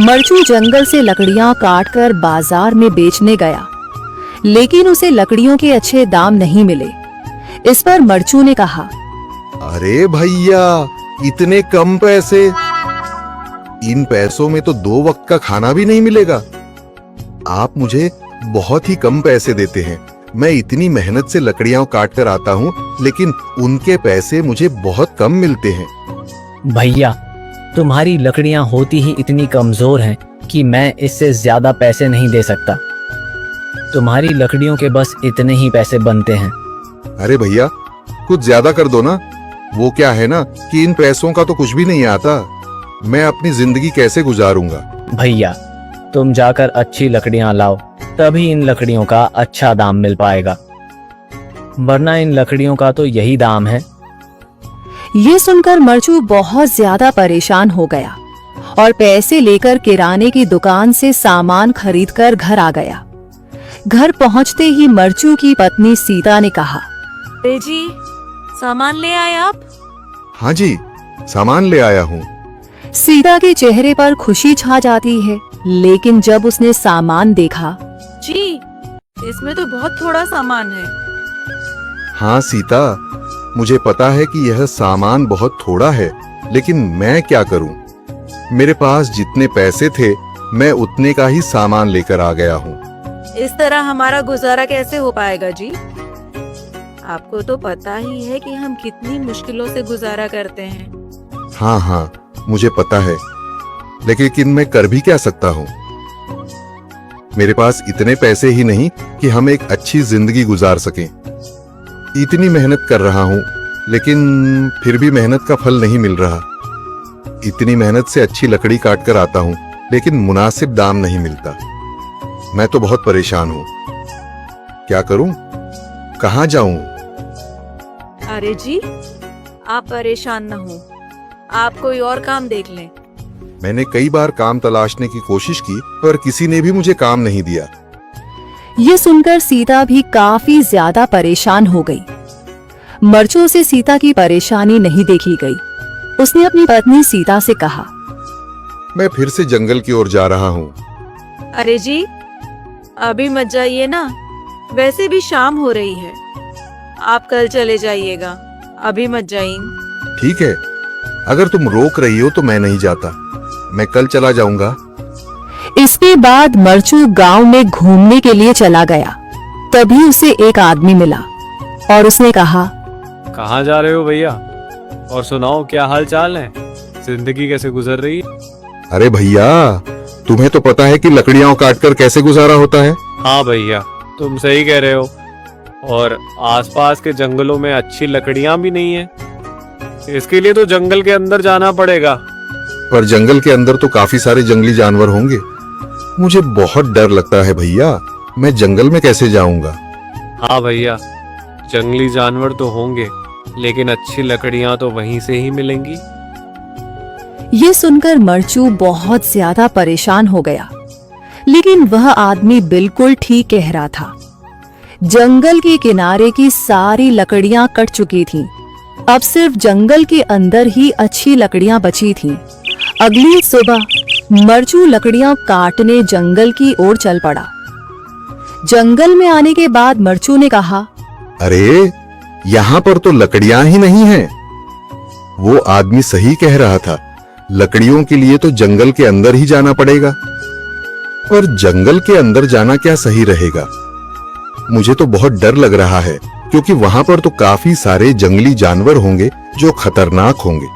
मरचू जंगल से लकड़ियां काटकर बाजार में बेचने गया, लेकिन उसे लकड़ियों के अच्छे दाम नहीं मिले। इस पर मरचू ने कहा, अरे भैया, इतने कम पैसे? इन पैसों में तो 2 वक्त का खाना भी नहीं मिलेगा। आप मुझे बहुत ही कम पैसे देते हैं। मैं इतनी मेहनत से लकड़ियां काट कर आता हूँ, लेकिन उनके पैसे मुझे बहुत कम मिलते हैं। भैया, तुम्हारी लकड़ियां होती ही इतनी कमजोर हैं कि मैं इससे ज्यादा पैसे नहीं दे सकता। तुम्हारी लकड़ियों के बस इतने ही पैसे बनते हैं। अरे भैया, कुछ ज्यादा कर दो ना। वो क्या है ना कि इन पैसों का तो कुछ भी नहीं आता। मैं अपनी जिंदगी कैसे गुजारूंगा? भैया, तुम जाकर अच्छी लकड़ियां लाओ, तभी इन लकड़ियों का अच्छा दाम मिल पाएगा, वरना इन लकड़ियों का तो यही दाम है। ये सुनकर मरचू बहुत ज्यादा परेशान हो गया और पैसे लेकर किराने की दुकान से सामान खरीदकर घर आ गया। घर पहुंचते ही मरचू की पत्नी सीता ने कहा, अरे जी, सामान ले आए आप? हाँ जी, सामान ले आया हूँ। सीता के चेहरे पर खुशी छा जाती है, लेकिन जब उसने सामान देखा, जी, इसमें तो बहुत थोड़ा सामान है। हाँ सीता, मुझे पता है कि यह सामान बहुत थोड़ा है, लेकिन मैं क्या करूं? मेरे पास जितने पैसे थे, मैं उतने का ही सामान लेकर आ गया हूँ। इस तरह हमारा गुजारा कैसे हो पाएगा जी? आपको तो पता ही है कि हम कितनी मुश्किलों से गुजारा करते हैं। हाँ हाँ, मुझे पता है, लेकिन मैं कर भी क्या सकता हूँ? मेरे पास इतने पैसे ही नहीं कि हम एक अच्छी जिंदगी गुजार सकें। इतनी मेहनत कर रहा हूँ, लेकिन फिर भी मेहनत का फल नहीं मिल रहा। इतनी मेहनत से अच्छी लकड़ी काट कर आता हूँ, लेकिन मुनासिब दाम नहीं मिलता। मैं तो बहुत परेशान हूँ। क्या करूँ? कहाँ जाऊँ? अरे जी, आप परेशान न हो, आप कोई और काम देख लें। मैंने कई बार काम तलाशने की कोशिश की, पर किसी ने भी मुझे काम नहीं दिया। ये सुनकर सीता भी काफी ज्यादा परेशान हो गई। मरचू से सीता की परेशानी नहीं देखी गई। उसने अपनी पत्नी सीता से कहा, मैं फिर से जंगल की ओर जा रहा हूँ। अरे जी, अभी मत जाइए ना, वैसे भी शाम हो रही है। आप कल चले जाइएगा, अभी मत जाइए। ठीक है, अगर तुम रोक रही हो तो मैं नहीं जाता। मैं कल चला जाऊंगा। इसके बाद मरचू गांव में घूमने के लिए चला गया। तभी उसे एक आदमी मिला और उसने कहा, कहाँ जा रहे हो भैया? और सुनाओ, क्या हाल चाल है? जिंदगी कैसे गुजर रही है? अरे भैया, तुम्हें तो पता है कि लकड़ियां काटकर कैसे गुजारा होता है। हाँ भैया, तुम सही कह रहे हो। और आसपास के जंगलों में अच्छी लकड़ियां भी नहीं है। इसके लिए तो जंगल के अंदर जाना पड़ेगा। पर जंगल के अंदर तो काफी सारे जंगली जानवर होंगे। मुझे बहुत डर लगता है भैया, मैं जंगल में कैसे जाऊंगा? हाँ भैया, जंगली जानवर तो होंगे, लेकिन अच्छी लकड़ियां तो वहीं से ही मिलेंगी। ये सुनकर मरचू बहुत ज्यादा परेशान हो गया, लेकिन वह आदमी बिल्कुल ठीक कह रहा था। जंगल के किनारे की सारी लकड़ियां कट चुकी थीं। अब सिर्फ जंगल के अंदर ही अच्छी लकड़ियां बची थीं। अगली सुबह मरचू लकड़ियां काटने जंगल की ओर चल पड़ा। जंगल में आने के बाद मरचू ने कहा, अरे, यहाँ पर तो लकड़ियां ही नहीं हैं। वो आदमी सही कह रहा था, लकड़ियों के लिए तो जंगल के अंदर ही जाना पड़ेगा। और जंगल के अंदर जाना क्या सही रहेगा? मुझे तो बहुत डर लग रहा है, क्योंकि वहां पर तो काफी सारे जंगली जानवर होंगे जो खतरनाक होंगे।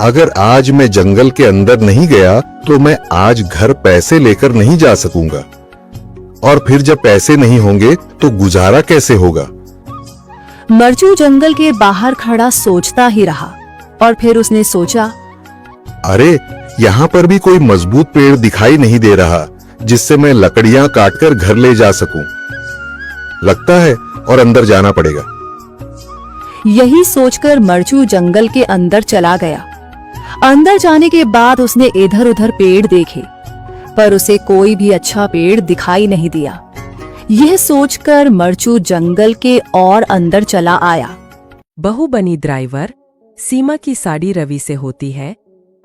अगर आज मैं जंगल के अंदर नहीं गया तो मैं आज घर पैसे लेकर नहीं जा सकूंगा, और फिर जब पैसे नहीं होंगे तो गुजारा कैसे होगा? मरचू जंगल के बाहर खड़ा सोचता ही रहा और फिर उसने सोचा, अरे, यहाँ पर भी कोई मजबूत पेड़ दिखाई नहीं दे रहा जिससे मैं लकड़ियां काटकर घर ले जा सकूं। लगता है और अंदर जाना पड़ेगा। यही सोचकर मरचू जंगल के अंदर चला गया। अंदर जाने के बाद उसने इधर उधर पेड़ देखे, पर उसे कोई भी अच्छा पेड़ दिखाई नहीं दिया। यह सोचकर मरचू जंगल के और अंदर चला आया। बहू बनी ड्राइवर सीमा की साड़ी रवि से होती है।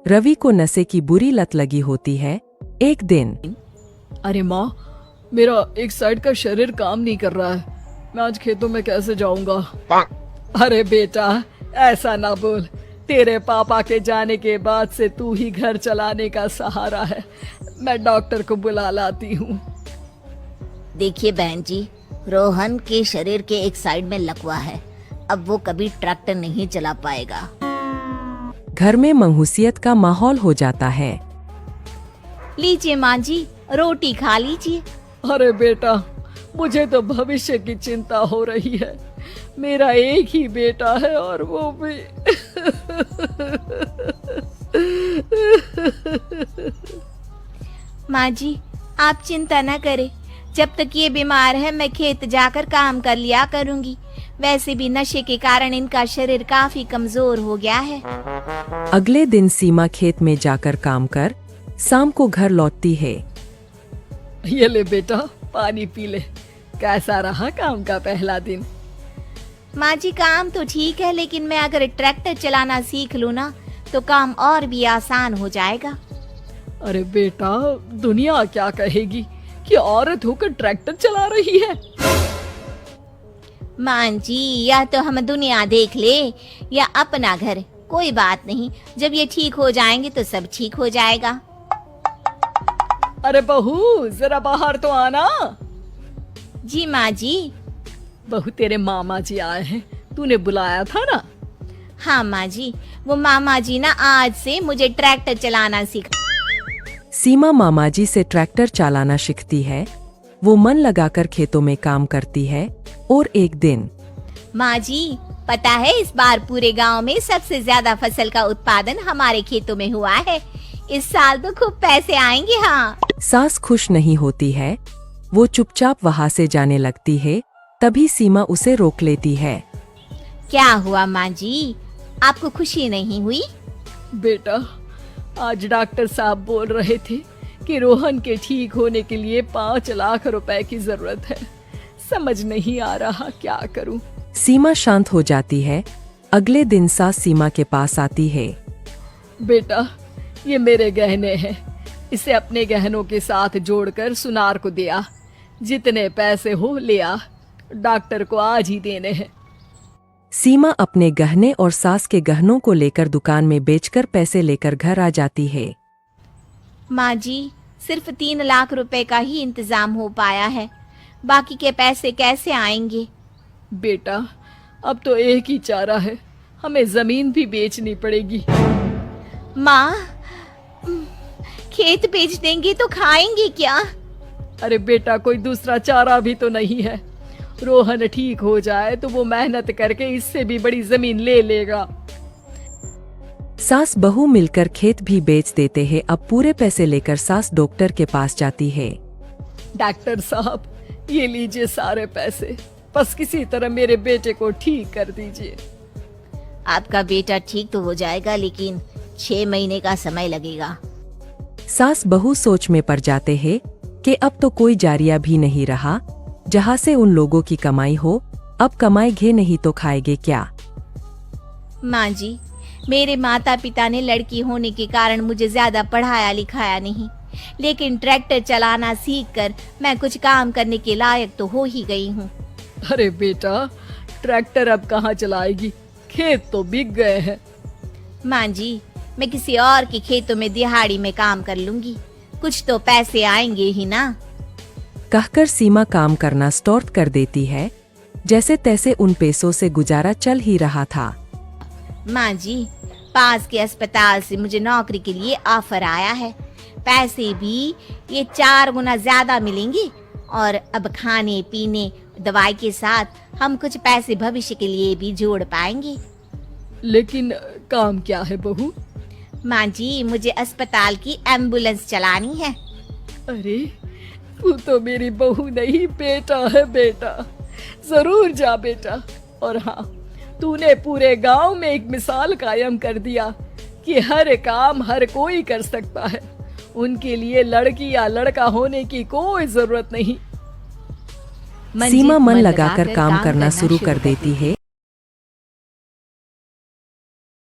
रवि को नशे की बुरी लत लगी होती है। एक दिन अरे माँ, मेरा एक साइड का शरीर काम नहीं कर रहा है। मैं आज खेतों में कैसे जाऊंगा? अरे बेटा, ऐसा ना बोल। तेरे पापा के जाने के बाद से तू ही घर चलाने का सहारा है। मैं डॉक्टर को बुला लाती हूँ। देखिए बहन जी, रोहन के शरीर के एक साइड में लकवा है। अब वो कभी ट्रैक्टर नहीं चला पाएगा। घर में मंहूसियत का माहौल हो जाता है। लीजिए माँ जी, रोटी खा लीजिए। अरे बेटा, मुझे तो भविष्य की चिंता हो रही है। मेरा एक ही बेटा है और वो भी माँ जी, आप चिंता न करें। जब तक ये बीमार है मैं खेत जाकर काम कर लिया करूंगी। वैसे भी नशे के कारण इनका शरीर काफी कमजोर हो गया है। अगले दिन सीमा खेत में जाकर काम कर शाम को घर लौटती है। ये ले बेटा, पानी पी ले। कैसा रहा काम का पहला दिन? माँ जी, काम तो ठीक है, लेकिन मैं अगर ट्रैक्टर चलाना सीख लूँ ना तो काम और भी आसान हो जाएगा। अरे बेटा, दुनिया क्या कहेगी कि औरत होकर ट्रैक्टर चला रही है? माँ जी, या तो हम दुनिया देख ले या अपना घर, कोई बात नहीं। जब ये ठीक हो जाएंगे तो सब ठीक हो जाएगा। अरे बहू, जरा बाहर तो आना। जी माँ जी। बहू, तेरे मामा जी आए हैं, तूने बुलाया था ना? हाँ माँ जी, वो मामा जी ना आज से मुझे ट्रैक्टर चलाना सिखा। सीमा मामाजी से ट्रैक्टर चलाना सीखती है। वो मन लगाकर खेतों में काम करती है। और एक दिन माँ जी, पता है इस बार पूरे गांव में सबसे ज्यादा फसल का उत्पादन हमारे खेतों में हुआ है। इस साल तो खूब पैसे आएंगे। हाँ। सास खुश नहीं होती है। वो चुपचाप वहाँ से जाने लगती है। तभी सीमा उसे रोक लेती है। क्या हुआ माँ जी, आपको खुशी नहीं हुई? बेटा, आज डॉक्टर साहब बोल रहे थे कि रोहन के ठीक होने के लिए 5 लाख रुपए की जरूरत है। समझ नहीं आ रहा क्या करूं। सीमा शांत हो जाती है। अगले दिन सास सीमा के पास आती है। बेटा, ये मेरे गहने हैं। इसे अपने गहनों के साथ जोड़कर सुनार को दिया। जितने पैसे हो ले आ, डॉक्टर को आज ही देने हैं। सीमा अपने गहने और सास के गहनों को लेकर दुकान में बेचकर पैसे लेकर घर आ जाती है। माँ जी, सिर्फ 3 लाख रुपए का ही इंतजाम हो पाया है। बाकी के पैसे कैसे आएंगे? बेटा, अब तो एक ही चारा है, हमें जमीन भी बेचनी पड़ेगी। माँ, खेत बेच देंगे तो खाएंगे क्या? अरे बेटा, कोई दूसरा चारा भी तो नहीं है। रोहन ठीक हो जाए तो वो मेहनत करके इससे भी बड़ी जमीन ले लेगा। सास बहू मिलकर खेत भी बेच देते हैं। अब पूरे पैसे लेकर सास डॉक्टर के पास जाती है। डॉक्टर साहब, ये लीजिए सारे पैसे, बस किसी तरह मेरे बेटे को ठीक कर दीजिए। आपका बेटा ठीक तो हो जाएगा, लेकिन 6 महीने का समय लगेगा। सास बहू सोच में पड़ जाते हैं कि अब तो कोई जारिया भी नहीं रहा जहाँ से उन लोगों की कमाई हो। अब कमाएंगे नहीं तो खाएंगे क्या? माँ जी, मेरे माता पिता ने लड़की होने के कारण मुझे ज्यादा पढ़ाया लिखाया नहीं, लेकिन ट्रैक्टर चलाना सीखकर मैं कुछ काम करने के लायक तो हो ही गई हूँ। अरे बेटा, ट्रैक्टर अब कहाँ चलाएगी? खेत तो बिक गए हैं। माँ जी, मैं किसी और के खेतों में दिहाड़ी में काम कर लूंगी, कुछ तो पैसे आएंगे ही ना। कहकर सीमा काम करना स्टार्ट कर देती है। जैसे तैसे उन पैसों से गुजारा चल ही रहा था। माँ जी, पास के अस्पताल से मुझे नौकरी के लिए ऑफर आया है। पैसे भी ये 4 गुना ज्यादा मिलेंगे और अब खाने पीने दवाई के साथ हम कुछ पैसे भविष्य के लिए भी जोड़ पाएंगे। लेकिन काम क्या है बहू? माँ जी, मुझे अस्पताल की एम्बुलेंस चलानी है। अरे, तू तो मेरी बहू नहीं, बेटा है बेटा। जरूर जा बेटा। और हाँ, तूने पूरे गांव में एक मिसाल कायम कर दिया कि हर काम हर कोई कर सकता है। उनके लिए लड़की या लड़का होने की कोई जरूरत नहीं। सीमा मन लगाकर काम करना शुरू कर देती है।